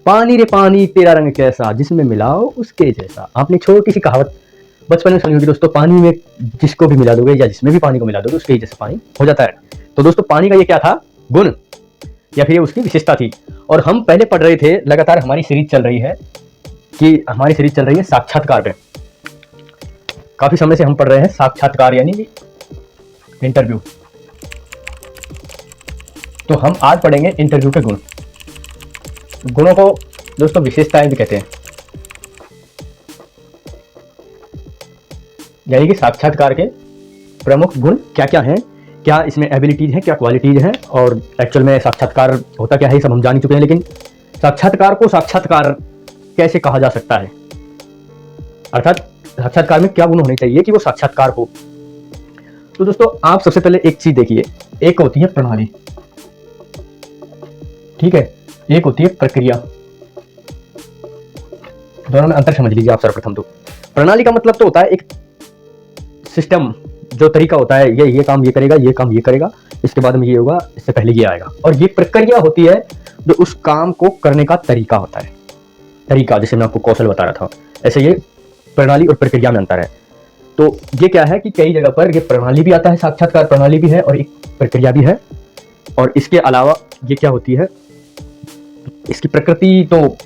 पानी रे पानी तेरा रंग कैसा, जिसमें मिलाओ उसके जैसा। आपने छोटी सी कहावत बचपन में सुनी होगी दोस्तों, पानी में जिसको भी मिला दोगे या जिसमें भी पानी को मिला दोगे उसके जैसा पानी हो जाता है। तो दोस्तों पानी का ये क्या था, गुण या फिर ये उसकी विशेषता थी। और हम पहले पढ़ रहे थे, लगातार हमारी सीरीज चल रही है साक्षात्कार पे। काफी समय से हम पढ़ रहे हैं साक्षात्कार यानी इंटरव्यू। तो हम आज पढ़ेंगे इंटरव्यू के गुण। गुणों को दोस्तों विशेषताएं भी कहते हैं, यानी कि साक्षात्कार के प्रमुख गुण क्या क्या हैं, क्या इसमें एबिलिटीज हैं, क्या क्वालिटीज हैं, और एक्चुअल में साक्षात्कार होता क्या है ये सब हम जान ही चुके हैं। लेकिन साक्षात्कार को साक्षात्कार कैसे कहा जा सकता है, अर्थात साक्षात्कार में क्या गुण होने चाहिए कि वो साक्षात्कार हो। तो दोस्तों आप सबसे पहले एक चीज देखिए, एक होती है प्रणाली, ठीक है, एक होती है प्रक्रिया। दोनों में अंतर समझ लीजिए आप सर्वप्रथम। तो प्रणाली का मतलब तो होता है एक सिस्टम, जो तरीका होता है, ये काम ये करेगा, ये काम ये करेगा, इसके बाद में ये होगा, इससे पहले ये आएगा। और ये प्रक्रिया होती है जो उस काम को करने का तरीका होता है। तरीका जैसे मैं आपको कौशल बता रहा था, ऐसे ये प्रणाली और प्रक्रिया में अंतर है। तो ये क्या है कि कई जगह पर ये प्रणाली भी आता है, साक्षात्कार प्रणाली भी है और एक प्रक्रिया भी है। और इसके अलावा ये क्या होती है, इसकी प्रकृति, तो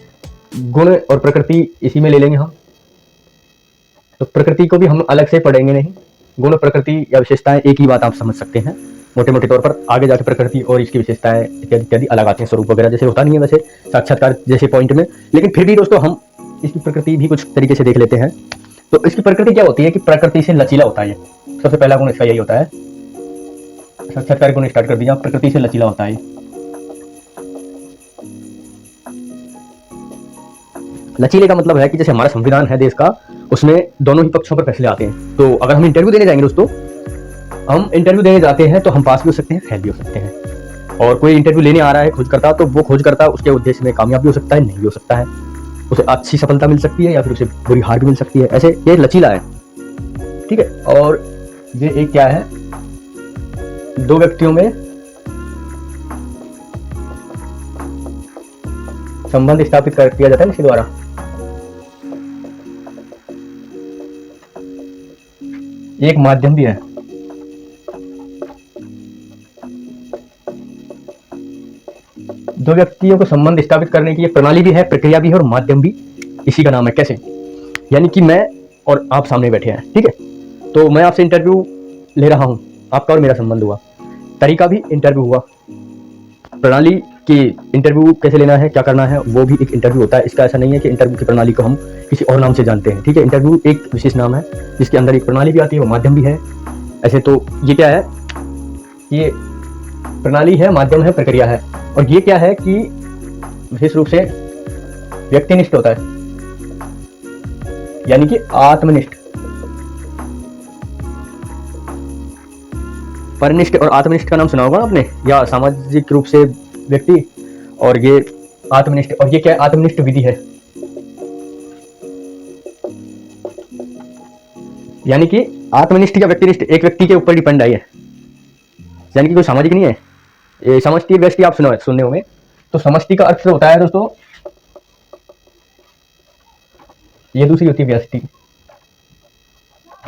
गुण और प्रकृति इसी में ले लेंगे हम। तो प्रकृति को भी हम अलग से पढ़ेंगे नहीं, गुण और प्रकृति या विशेषताएं एक ही बात आप समझ सकते हैं मोटे मोटे तौर पर। आगे जाकर प्रकृति और इसकी विशेषताएं इत्यादि इत्यादि अलग आते हैं, स्वरूप वगैरह जैसे होता नहीं है वैसे साक्षात्कार जैसे पॉइंट में। लेकिन फिर भी दोस्तों हम इसकी प्रकृति भी कुछ तरीके से देख लेते हैं। तो इसकी प्रकृति क्या होती है कि प्रकृति से लचीला होता है। ये सबसे पहला गुण इसका यही होता है। साक्षात्कार गुण स्टार्ट कर दीजिए, प्रकृति से लचीला होता है। लचीले का मतलब है कि जैसे हमारा संविधान है देश का, उसमें दोनों ही पक्षों पर फैसले आते हैं। तो अगर हम इंटरव्यू देने जाएंगे दोस्तों, हम इंटरव्यू देने जाते हैं तो हम पास भी हो सकते हैं, फेल भी हो सकते हैं। और कोई इंटरव्यू लेने आ रहा है खोजकर्ता, तो वो खोजकर्ता उसके उद्देश्य में कामयाब भी हो सकता है, नहीं भी हो सकता है, उसे अच्छी सफलता मिल सकती है या फिर उसे बुरी हार भी मिल सकती है। ऐसे ये लचीला है, ठीक है। और ये एक क्या है, दो व्यक्तियों में संबंध स्थापित कर किया जाता है इसके द्वारा। एक माध्यम भी है, दो व्यक्तियों को संबंध स्थापित करने की ये प्रणाली भी है, प्रक्रिया भी है और माध्यम भी इसी का नाम है। कैसे, यानी कि मैं और आप सामने बैठे हैं, ठीक है, तो मैं आपसे इंटरव्यू ले रहा हूं, आपका और मेरा संबंध हुआ, तरीका भी इंटरव्यू हुआ। प्रणाली कि इंटरव्यू कैसे लेना है, क्या करना है, वो भी एक इंटरव्यू होता है। इसका ऐसा नहीं है कि इंटरव्यू की प्रणाली को हम किसी और नाम से जानते हैं, ठीक है। इंटरव्यू एक विशेष नाम है जिसके अंदर एक प्रणाली भी आती है, वो माध्यम भी है। ऐसे तो ये क्या है, ये प्रणाली है, माध्यम है, प्रक्रिया है। और ये क्या है कि विशेष रूप से व्यक्तिनिष्ठ होता है, यानी कि आत्मनिष्ठ। परनिष्ठ और आत्मनिष्ठ का नाम सुना होगा आपने, या सामाजिक रूप से व्यक्ति, और ये आत्मनिष्ठ। और ये क्या है, आत्मनिष्ठ विधि है, यानी कि आत्मनिष्ठ या व्यक्तिनिष्ठ एक व्यक्ति के ऊपर डिपेंड है, यानी कि कोई सामाजिक नहीं है। ये समष्टि व्यष्टि आप सुनने होंगे, तो समष्टि का अर्थ होता है दोस्तों, ये दूसरी होती है व्यष्टि।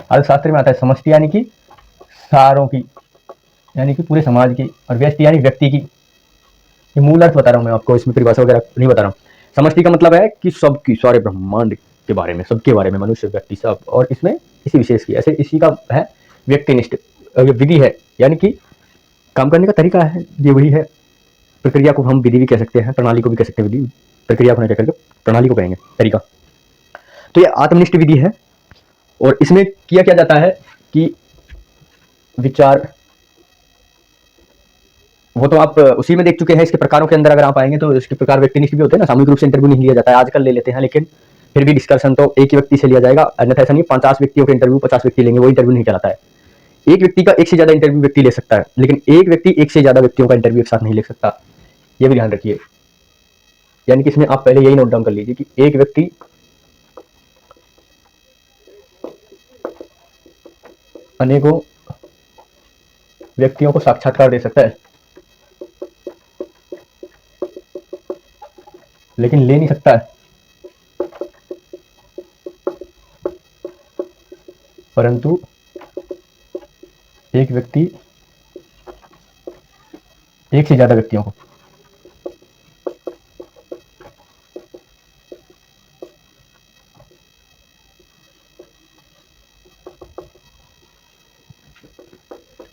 अर्थशास्त्र में आता है समष्टि यानी कि सारों की, यानी कि पूरे समाज की, और व्यष्टि यानी व्यक्ति की। ये मूल अर्थ बता रहा हूं मैं आपको, इसमें परिभाषा वगैरह नहीं बता रहा हूं। समष्टि का मतलब है कि सबकी, सारे ब्रह्मांड के बारे में, सबके बारे में, मनुष्य, व्यक्ति, सब, और इसमें किसी विशेष की। ऐसे इसी का है व्यक्तिनिष्ठ विधि है, यानी कि काम करने का तरीका है, ये वही है। प्रक्रिया को हम विधि भी कह सकते हैं, प्रणाली को भी कह सकते हैं विधि, प्रक्रिया को नहीं कह करके प्रणाली को कहेंगे तरीका। तो ये आत्मनिष्ठ विधि है। और इसमें किया क्या जाता है कि विचार, वो तो आप उसी में देख चुके हैं। इसके प्रकारों के अंदर अगर आप आएंगे तो इसके प्रकार व्यक्तिनिष्ठ भी होते हैं ना, सामूहिक रूप से इंटरव्यू नहीं लिया जाता है, आजकल ले लेते हैं, लेकिन फिर भी डिस्कशन तो एक ही व्यक्ति से लिया जाएगा। अन्यथा ऐसा नहीं 50 व्यक्तियों के इंटरव्यू 50 व्यक्ति लेंगे, वो इंटरव्यू नहीं कहलाता है। एक व्यक्ति का एक से ज्यादा इंटरव्यू व्यक्ति ले सकता है, लेकिन एक व्यक्ति एक से ज्यादा व्यक्तियों का इंटरव्यू एक साथ नहीं ले सकता, ये भी ध्यान रखिए। यानी कि इसमें आप पहले यही नोट डाउन कर लीजिए कि एक व्यक्ति अनेकों व्यक्तियों को साक्षात्कार दे सकता है। लेकिन ले नहीं सकता है। परंतु एक व्यक्ति एक से ज्यादा व्यक्तियों को,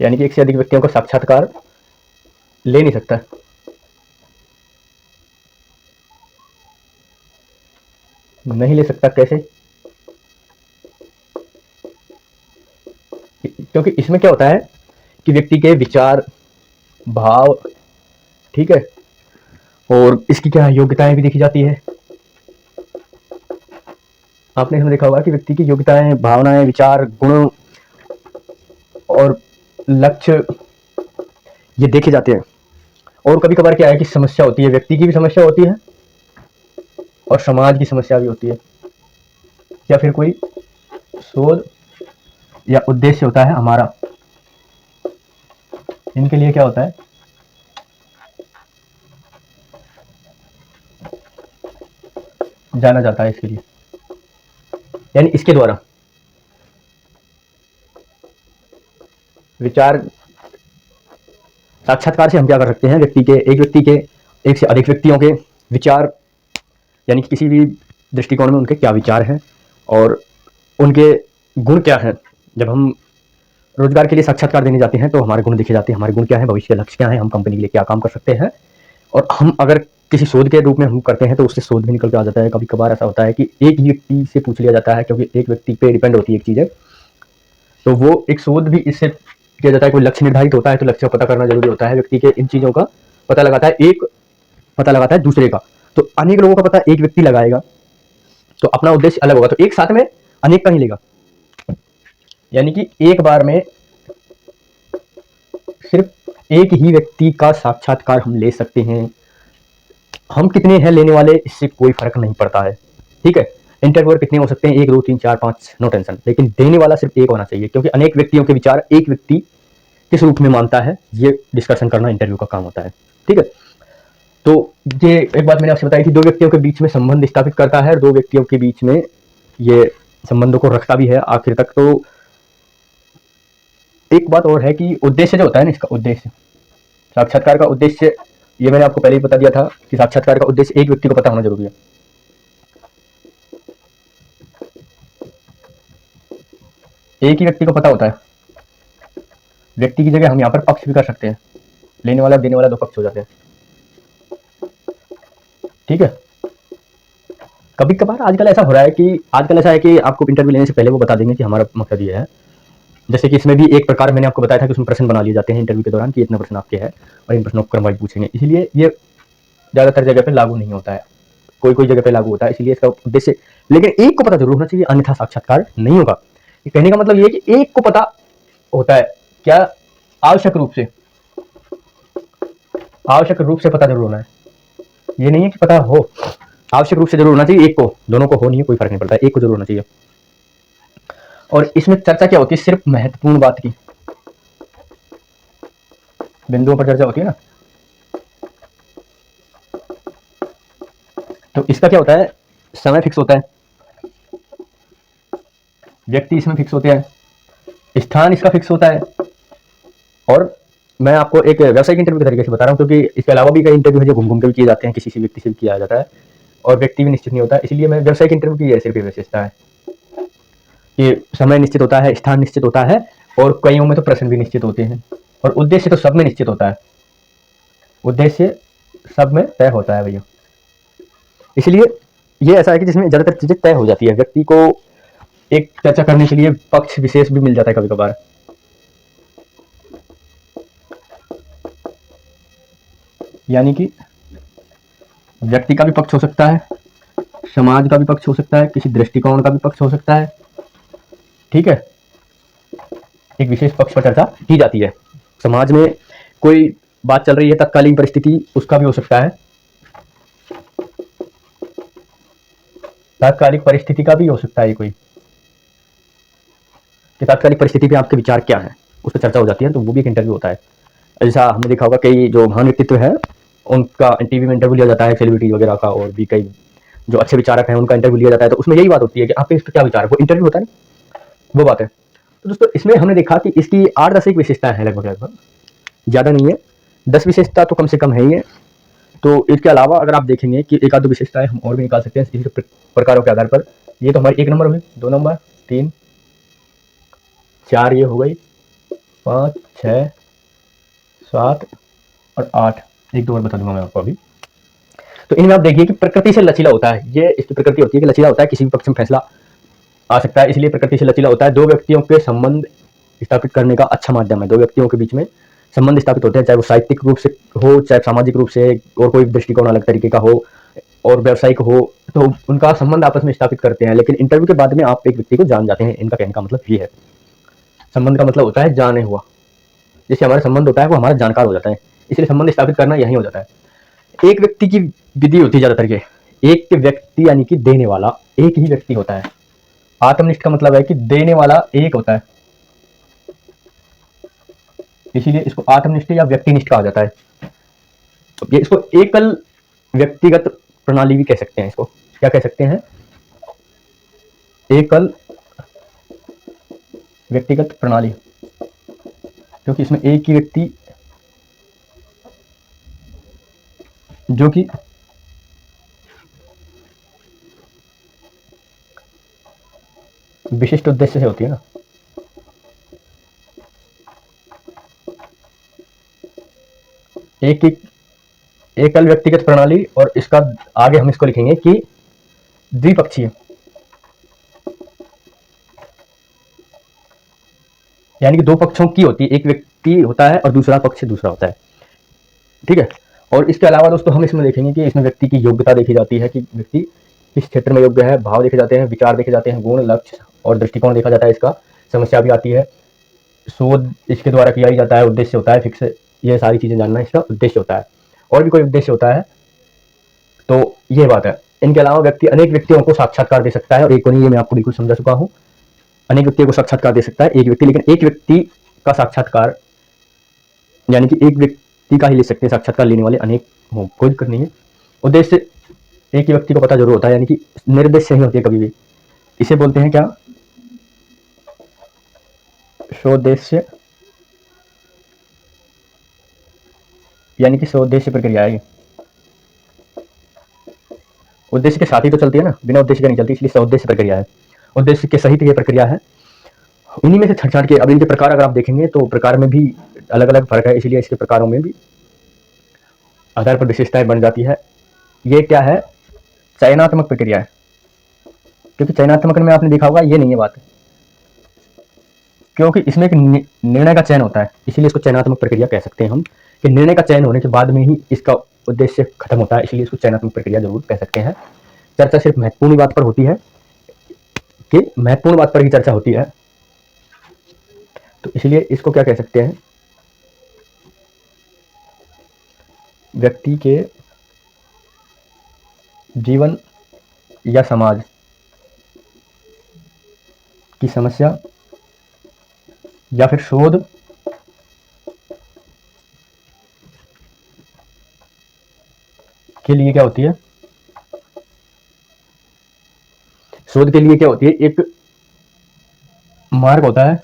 यानी कि एक से अधिक व्यक्तियों को साक्षात्कार ले नहीं सकता। नहीं ले सकता कैसे? क्योंकि इसमें क्या होता है कि व्यक्ति के विचार, भाव, ठीक है, और इसकी क्या योग्यताएं भी देखी जाती है। आपने इसमें देखा होगा कि व्यक्ति की योग्यताएं, भावनाएं, विचार, गुण और लक्ष्य ये देखे जाते हैं। और कभी कभार क्या है कि समस्या होती है, व्यक्ति की भी समस्या होती है और समाज की समस्या भी होती है, या फिर कोई शोध या उद्देश्य होता है हमारा। इनके लिए क्या होता है, जाना जाता है इसके लिए। यानी इसके द्वारा विचार साक्षात्कार से हम क्या कर सकते हैं, एक व्यक्ति के एक से अधिक व्यक्तियों के विचार, यानी कि किसी भी दृष्टिकोण में उनके क्या विचार हैं और उनके गुण क्या हैं। जब हम रोजगार के लिए साक्षात्कार देने जाते हैं तो हमारे गुण देखे जाते हैं, हमारे गुण क्या है, भविष्य के लक्ष्य क्या है, हम कंपनी के लिए क्या काम कर सकते हैं। और हम अगर किसी शोध के रूप में हम करते हैं तो उससे शोध भी निकल के आ जाता है। कभी कभार ऐसा होता है कि एक ही व्यक्ति से पूछ लिया जाता है, क्योंकि एक व्यक्ति पे डिपेंड होती है एक चीज़ है, तो वो एक शोध भी इससे किया जाता है। कोई लक्ष्य निर्धारित होता है तो लक्ष्य को पता करना जरूरी होता है। व्यक्ति के इन चीज़ों का पता लगाता है, एक पता लगाता है दूसरे का, तो अनेक लोगों का पता एक व्यक्ति लगाएगा तो अपना उद्देश्य अलग होगा, तो एक साथ में अनेक का ही लेगा। यानी कि एक बार में सिर्फ एक ही व्यक्ति का साक्षात्कार हम ले सकते हैं। हम कितने हैं लेने वाले, इससे कोई फर्क नहीं पड़ता है, ठीक है। इंटरव्यूअर कितने हो सकते हैं, 1 2 3 4 5, नो टेंशन, लेकिन देने वाला सिर्फ एक होना चाहिए, क्योंकि अनेक व्यक्तियों के विचार एक व्यक्ति किस रूप में मानता है ये डिस्कशन करना इंटरव्यू का काम होता है, ठीक है। तो ये एक बात मैंने आपसे बताई थी, 2 व्यक्तियों के बीच में संबंध स्थापित करता है, 2 व्यक्तियों के बीच में ये संबंधों को रखता भी है आखिर तक। तो एक बात और है कि उद्देश्य जो होता है ना, इसका उद्देश्य, साक्षात्कार का उद्देश्य, ये मैंने आपको पहले ही बता दिया था कि साक्षात्कार का उद्देश्य एक व्यक्ति को पता होना जरूरी है। एक ही व्यक्ति को पता होता है। व्यक्ति की जगह हम यहाँ पर पक्ष भी कर सकते हैं, लेने वाला देने वाला 2 पक्ष हो जाते हैं, ठीक है। कभी कभार आजकल ऐसा हो रहा है कि आपको इंटरव्यू लेने से पहले वो बता देंगे कि हमारा मकसद ये है। जैसे कि इसमें भी एक प्रकार मैंने आपको बताया था कि उसमें प्रश्न बना लिए जाते हैं इंटरव्यू के दौरान कि इतना प्रश्न आपके है और इन प्रश्नों को क्रमवाइज पूछेंगे, इसलिए ये ज़्यादातर जगह पे लागू नहीं होता है, कोई कोई जगह पे लागू होता है, इसलिए इसका उद्देश्य, लेकिन एक को पता जरूर होना चाहिए, अन्यथा साक्षात्कार नहीं होगा। ये कहने का मतलब ये है कि एक को पता होता है, क्या आवश्यक रूप से पता जरूर होना है। ये नहीं है कि पता हो, आवश्यक रूप से जरूर होना चाहिए, एक को, दोनों को हो नहीं है कोई फर्क नहीं पड़ता, एक को जरूर होना चाहिए। और इसमें चर्चा क्या होती है, सिर्फ महत्वपूर्ण बात की बिंदुओं पर चर्चा होती है ना। तो इसका क्या होता है, समय फिक्स होता है, व्यक्ति इसमें फिक्स होते हैं, स्थान इसका फिक्स होता है। और मैं आपको एक व्यावसायिक इंटरव्यू के तरीके से बता रहा हूँ, क्योंकि इसके अलावा भी कई इंटरव्यू है जो घूम घूम के भी किए जाते हैं, किसी व्यक्ति से भी किया जाता है और व्यक्ति भी निश्चित नहीं होता है, इसलिए मैं व्यावसायिक इंटरव्यू की सिर्फ विशेषता है कि समय निश्चित होता है, स्थान निश्चित होता है और कईयों में तो प्रश्न भी निश्चित होते हैं, और उद्देश्य तो सब में निश्चित होता है, उद्देश्य सब में तय होता है भैया। इसलिए ये ऐसा है कि जिसमें ज़्यादातर चीज़ें तय हो जाती है, व्यक्ति को एक चर्चा करने के लिए पक्ष विशेष भी मिल जाता है कभी कभार। यानी कि व्यक्ति का भी पक्ष हो सकता है, समाज का भी पक्ष हो सकता है, किसी दृष्टिकोण का भी पक्ष हो सकता है, ठीक है। एक विशेष पक्ष पर चर्चा की जाती है, समाज में कोई बात चल रही है, तत्कालीन परिस्थिति, उसका भी हो सकता है, तात्कालिक परिस्थिति का भी हो सकता है कोई, कि तात्कालिक परिस्थिति पे आपके विचार क्या है, उस पर चर्चा हो जाती है, तो वो भी एक इंटरव्यू होता है। जैसा हमने देखा होगा कई जो महान व्यक्तित्व है उनका टीवी में इंटरव्यू लिया जाता है सेलिब्रिटी वगैरह का, और भी कई जो अच्छे विचारक हैं उनका इंटरव्यू लिया जाता है, तो उसमें यही बात होती है कि आपके इस पर क्या विचार है, वो इंटरव्यू होता है ना, वो बात है। तो दोस्तों इसमें हमने देखा कि इसकी 8-10 एक विशेषताएं हैं, लगभग ज़्यादा नहीं है, 10 विशेषता तो कम से कम है ही है। तो इसके अलावा अगर आप देखेंगे कि एक आध दो विशेषताएं हम और भी निकाल सकते हैं इसी प्रकारों के आधार पर। ये तो हमारी 1 नंबर हुई, 2 नंबर, 3, 4 ये हो गई, 5, 6, 7 और 8, एक दो और बता दूंगा मैं आपको अभी। तो इनमें आप देखिए कि प्रकृति से लचीला होता है, ये इसकी प्रकृति होती है कि लचीला होता है, किसी भी पक्ष में फैसला आ सकता है, इसलिए प्रकृति से लचीला होता है। दो व्यक्तियों के संबंध स्थापित करने का अच्छा माध्यम है, दो व्यक्तियों के बीच में संबंध स्थापित होते हैं, चाहे वो साहित्यिक रूप से हो, चाहे सामाजिक रूप से, और कोई दृष्टिकोण अलग तरीके का हो, और व्यावसायिक हो, तो उनका संबंध आपस में स्थापित करते हैं। लेकिन इंटरव्यू के बाद में आप एक व्यक्ति को जान जाते हैं, इनका कहने का मतलब ये है। संबंध का मतलब होता है जाने हुआ, जिससे हमारा संबंध होता है वो हमारा जानकार हो जाता है, इसलिए संबंध स्थापित करना यही हो जाता है। एक व्यक्ति की विधि होती है ज्यादातर के, एक व्यक्ति यानी कि देने वाला एक ही व्यक्ति होता है। आत्मनिष्ठ का मतलब है कि देने वाला एक होता है, इसीलिए इसको आत्मनिष्ठ या व्यक्तिनिष्ठ कहा जाता है। ये इसको एकल व्यक्तिगत प्रणाली भी कह सकते हैं, इसको क्या कह सकते हैं, एकल व्यक्तिगत प्रणाली, क्योंकि इसमें एक ही व्यक्ति जो कि विशिष्ट उद्देश्य से होती है ना। एकल व्यक्तिगत प्रणाली, और इसका आगे हम इसको लिखेंगे कि द्विपक्षीय, यानी कि दो पक्षों की होती है, एक व्यक्ति होता है और दूसरा पक्ष दूसरा होता है, ठीक है। और इसके अलावा दोस्तों हम इसमें देखेंगे कि इसमें व्यक्ति की योग्यता देखी जाती है कि व्यक्ति किस क्षेत्र में योग्य है, भाव देखे जाते हैं, विचार देखे जाते हैं, गुण, लक्ष्य और दृष्टिकोण देखा जाता है, इसका समस्या भी आती है, शोध इसके द्वारा किया ही जाता है, उद्देश्य होता है फिक्स, ये सारी चीजें जानना इसका उद्देश्य होता है, और भी कोई उद्देश्य होता है, तो ये बात है। इनके अलावा व्यक्ति अनेक व्यक्तियों को साक्षात्कार दे सकता है, और एक को नहीं, ये मैं आपको बिल्कुल समझा चुका हूँ, अनेक व्यक्तियों को साक्षात्कार दे सकता है एक व्यक्ति, लेकिन एक व्यक्ति का साक्षात्कार यानी कि एक व्यक्ति का ही ले सकते हैं साक्षात्कार, लेने वाले अनेक हो, कोई दिक्कत नहीं है। उद्देश्य एक ही व्यक्ति को पता जरूर होता है, यानी कि निर्देश्य नहीं होती है कभी भी, इसे बोलते हैं क्या, स्वोद्देश्य, यानी कि स्वोद्देश्य प्रक्रिया है। उद्देश्य के साथ ही तो चलती है ना, बिना उद्देश्य के नहीं चलती, इसलिए स्वोद्देश्य प्रक्रिया है, उद्देश्य के सहित ये प्रक्रिया है। इन्हीं में से छट के अब इनके प्रकार अगर आप देखेंगे तो प्रकार में भी अलग अलग फर्क है, इसलिए इसके प्रकारों में भी आधार पर विशेषताएं बन जाती है। ये क्या है, चयनात्मक प्रक्रिया है, क्योंकि चयनात्मक में आपने देखा होगा ये नहीं है बात, क्योंकि इसमें एक निर्णय का चयन होता है, इसीलिए इसको चयनात्मक प्रक्रिया कह सकते हैं हम, कि निर्णय का चयन होने के बाद में ही इसका उद्देश्य खत्म होता है, इसलिए इसको चयनात्मक प्रक्रिया जरूर कह सकते हैं। चर्चा सिर्फ महत्वपूर्ण बात पर होती है, कि महत्वपूर्ण बात पर ही चर्चा होती है, तो इसलिए इसको क्या कह सकते हैं, व्यक्ति के जीवन या समाज की समस्या या फिर शोध के लिए क्या होती है, शोध के लिए क्या होती है, एक मार्ग होता है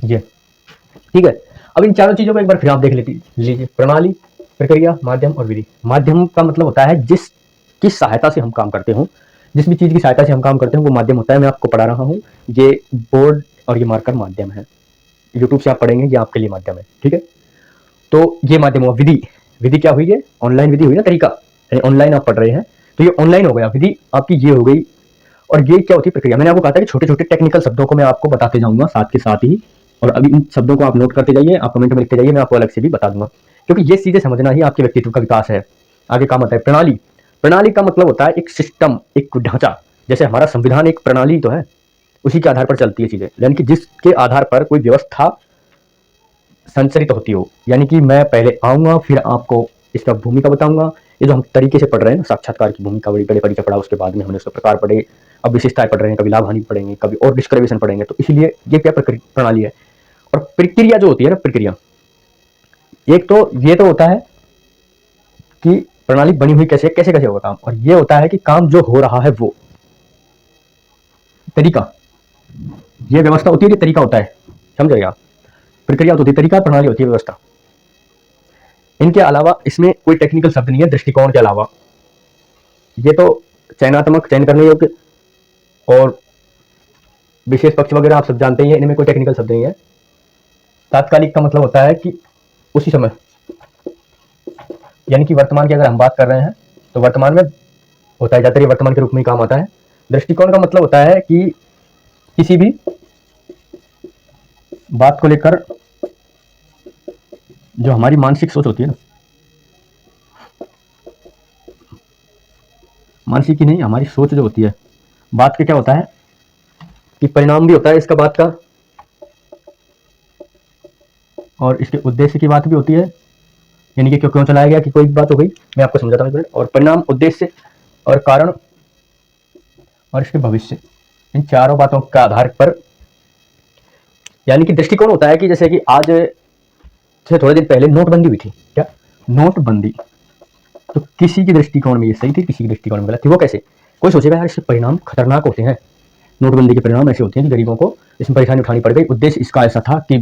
ये, ठीक है। अब इन चारों चीजों को एक बार फिर आप देख लीजिए, प्रणाली, प्रक्रिया, माध्यम और विधि। माध्यम का मतलब होता है जिसकी सहायता से हम काम करते हो, जिस भी चीज की सहायता से हम काम करते हैं वो माध्यम होता है। मैं आपको पढ़ा रहा हूँ, ये बोर्ड और ये मार्कर माध्यम है, यूट्यूब से आप पढ़ेंगे, ये आपके लिए माध्यम है, ठीक है। तो ये माध्यम हुआ। विधि, विधि क्या हुई, ये ऑनलाइन विधि हुई ना, तरीका, ऑनलाइन आप पढ़ रहे हैं तो ये ऑनलाइन हो गया, विधि आपकी ये हो गई। और ये क्या होती है, प्रक्रिया। मैंने आपको कहा था कि छोटे छोटे टेक्निकल शब्दों को मैं आपको बताते जाऊंगा साथ के साथ ही, और अभी इन शब्दों को आप नोट करते जाइए, आप कमेंट में लिखते जाइए, मैं आपको अलग से भी बता दूंगा, क्योंकि ये चीजें समझना ही आपके व्यक्तित्व का विकास है। आगे काम आता है प्रणाली। प्रणाली का मतलब होता है एक सिस्टम, एक ढांचा, जैसे हमारा संविधान एक प्रणाली तो है, उसी के आधार पर चलती है चीजें, यानी कि जिसके आधार पर कोई व्यवस्था संचरित होती हो, यानी कि मैं पहले आऊंगा फिर आपको इसका भूमिका बताऊंगा। ये जो हम तरीके से पढ़ रहे हैं ना, साक्षात्कार की भूमिका बड़ी बड़े परिचय पढ़ा, उसके बाद में हमने उसका प्रकार पढ़े, अब विशेषताएं पढ़ रहे हैं, कभी लाभ हानि पढ़ेंगे, कभी और डिस्क्रिमिनेशन पढ़ेंगे, तो इसलिए ये क्या प्रणाली है। और प्रक्रिया जो होती है ना, प्रक्रिया एक तो ये तो होता है कि प्रणाली बनी हुई कैसे कैसे कैसे होगा काम, और ये होता है कि काम जो हो रहा है वो तरीका, ये व्यवस्था होती है, ये तरीका होता है, समझेगा। प्रक्रिया होती है तरीका, प्रणाली होती है व्यवस्था। इनके अलावा इसमें कोई टेक्निकल शब्द नहीं है दृष्टिकोण के अलावा। ये तो चयनात्मक, चयन करने योग्य और विशेष पक्ष वगैरह आप सब जानते ही हैं, इनमें कोई टेक्निकल शब्द नहीं है। तात्कालिक का मतलब होता है कि उसी समय, यानी कि वर्तमान की अगर हम बात कर रहे हैं तो वर्तमान में होता है, ज्यादातर वर्तमान के रूप में ही काम आता है। दृष्टिकोण का मतलब होता है कि किसी भी बात को लेकर जो हमारी मानसिक सोच होती है ना, मानसिक ही नहीं, हमारी सोच जो होती है, बात के क्या होता है कि परिणाम भी होता है इसका बात का, और इसके उद्देश्य की बात भी होती है, यानी कि क्यों क्यों चलाया गया कि कोई बात हो गई, मैं आपको समझाता हूँ। और परिणाम, उद्देश्य और कारण और इसके भविष्य, इन चारों बातों के आधार पर, यानी कि दृष्टिकोण होता है कि जैसे कि आज से थोड़े दिन पहले नोटबंदी हुई थी, क्या नोटबंदी, तो किसी की दृष्टिकोण में ये सही थी, किसी की दृष्टिकोण में गलत थी। वो कैसे, कोई सोचेगा यार इसके परिणाम खतरनाक होते हैं, नोटबंदी के परिणाम ऐसे होते हैं कि गरीबों को इसमें परेशानी उठानी पड़ गई, उद्देश्य इसका ऐसा था कि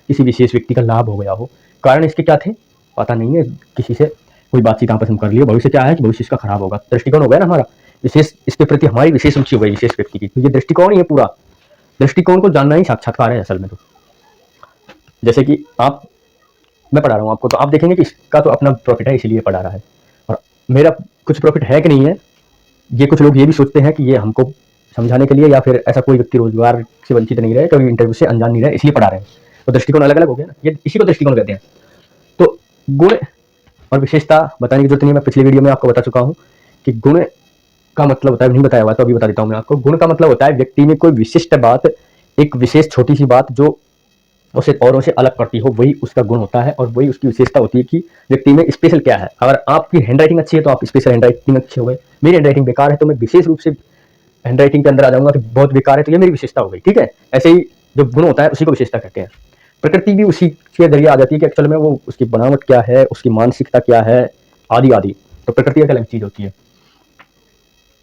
किसी विशेष व्यक्ति का लाभ हो गया हो, कारण इसके क्या थे पता नहीं है, किसी से कोई बातचीत आपस में कर लिया, भविष्य क्या है कि भविष्य इसका खराब होगा, दृष्टिकोण हो गया ना हमारा, विशेष इसके प्रति हमारी विशेष रुचि हो गई विशेष व्यक्ति की, तो ये दृष्टिकोण ही है पूरा। दृष्टिकोण को जानना ही साक्षात्कार है असल में। तो जैसे कि आप, मैं पढ़ा रहा हूँ आपको, तो आप देखेंगे कि इसका तो अपना प्रॉफिट है इसलिए पढ़ा रहा है, और मेरा कुछ प्रॉफिट है कि नहीं है, ये कुछ लोग ये भी सोचते हैं कि ये हमको समझाने के लिए, या फिर ऐसा कोई व्यक्ति रोजगार से वंचित नहीं रहे, कभी इंटरव्यू से अनजान नहीं रहे, इसलिए पढ़ा रहे हैं। तो दृष्टिकोण अलग अलग हो गया ना, ये इसी को दृष्टिकोण कहते हैं। तो गुण और विशेषता बताने की जरूरत नहीं है, मैं पिछली वीडियो में आपको बता चुका हूँ कि गुण का मतलब होता है, नहीं बताया हुआ तो अभी बता देता हूँ मैं आपको। गुण का मतलब होता है व्यक्ति में कोई विशिष्ट बात, एक विशेष छोटी सी बात जो उसे औरों से अलग करती हो, वही उसका गुण होता है, और वही उसकी विशेषता होती है कि व्यक्ति में स्पेशल क्या है। अगर आपकी हैंडराइटिंग अच्छी है तो आप स्पेशल हैंडराइटिंग अच्छे हो गए, मेरी हैंडराइटिंग बेकार है तो मैं विशेष रूप से हैंडराइटिंग के अंदर आ जाऊंगा कि बहुत बेकार है तो ये मेरी विशेषता हो गई, ठीक है। ऐसे ही जो गुण होता है उसी को विशेषता कहते हैं। प्रकृति भी उसी के जरिए आ जाती है कि एक्चुअल में वो उसकी बनावट क्या है, उसकी मानसिकता क्या है, आदि आदि। तो प्रकृति एक अलग चीज होती है।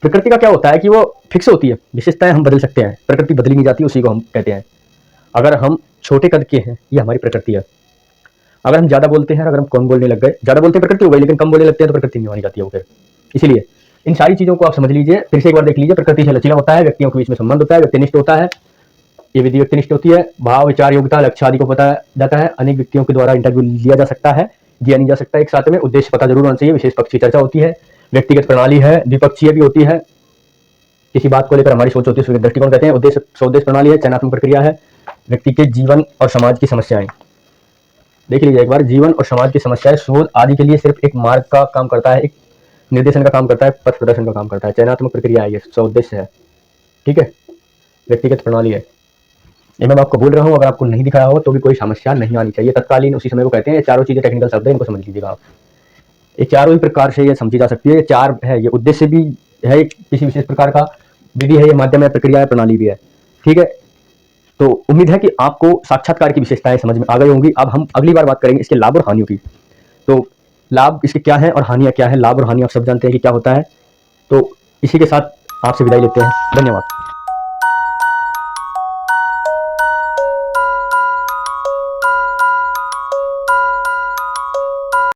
प्रकृति का क्या होता है कि वो फिक्स होती है, विशेषताएं हम बदल सकते हैं, प्रकृति बदली नहीं जाती, उसी को हम कहते हैं। अगर हम छोटे कद के हैं, ये हमारी प्रकृति है। अगर हम ज्यादा बोलते हैं, अगर हम कम बोलने लग गए, ज्यादा बोलते हैं प्रकृति हो गई, लेकिन कम बोलने लगते हैं तो प्रकृति नहीं मानी जाती है वो फिर। इसीलिए इन सारी चीजों को आप समझ लीजिए, फिर से एक बार देख लीजिए। प्रकृति से लचीला होता है, व्यक्तियों के बीच में संबंध होता है, व्यक्तिनिष्ठ होता है, ये विधि व्यक्तिनिष्ठ होती है, भाव विचार योग्यता लक्ष्य आदि को बताया जाता है, अनेक व्यक्तियों के द्वारा इंटरव्यू लिया जा सकता है, दिया नहीं जा सकता एक साथ में, उद्देश्य पता जरूर होना चाहिए, विशेष पक्ष की चर्चा होती है, व्यक्तिगत प्रणाली है, द्विपक्षीय भी होती है, किसी बात को लेकर हमारी सोच होती है, उसको दृष्टिकोण कहते हैं, उद्देश्य स्वउद्देश्य प्रणाली है, चयनात्मक प्रक्रिया है, व्यक्ति के जीवन और समाज की समस्याएं। देख लीजिए एक बार, जीवन और समाज की समस्याएं शोध आदि के लिए सिर्फ एक मार्ग का काम करता है, एक निर्देशन का काम करता है, पथ प्रदर्शन का काम करता है। चयनात्मक प्रक्रिया है, ये स्वउद्देश्य है, ठीक है। व्यक्तिगत प्रणाली है, ये मैं आपको बोल रहा हूँ, अगर आपको नहीं दिखाया हो तो भी कोई समस्या नहीं आनी चाहिए, तत्कालीन उसी समय को कहते हैं। ये चारों चीजें टेक्निकल शब्द है, इनको समझ लीजिएगा आप। ये चारों ही प्रकार से ये समझी जा सकती है, ये चार है, ये उद्देश्य भी है किसी विशेष प्रकार का, विधि है, ये माध्यम है, प्रक्रिया है, प्रणाली भी है, ठीक है। तो उम्मीद है कि आपको साक्षात्कार की विशेषताएं समझ में आ गई होंगी। अब हम अगली बार बात करेंगे इसके लाभ और हानियों की। तो लाभ इसके क्या है और हानियां क्या है, लाभ और हानि आप सब जानते हैं कि क्या होता है। तो इसी के साथ आपसे विदाई लेते हैं, धन्यवाद।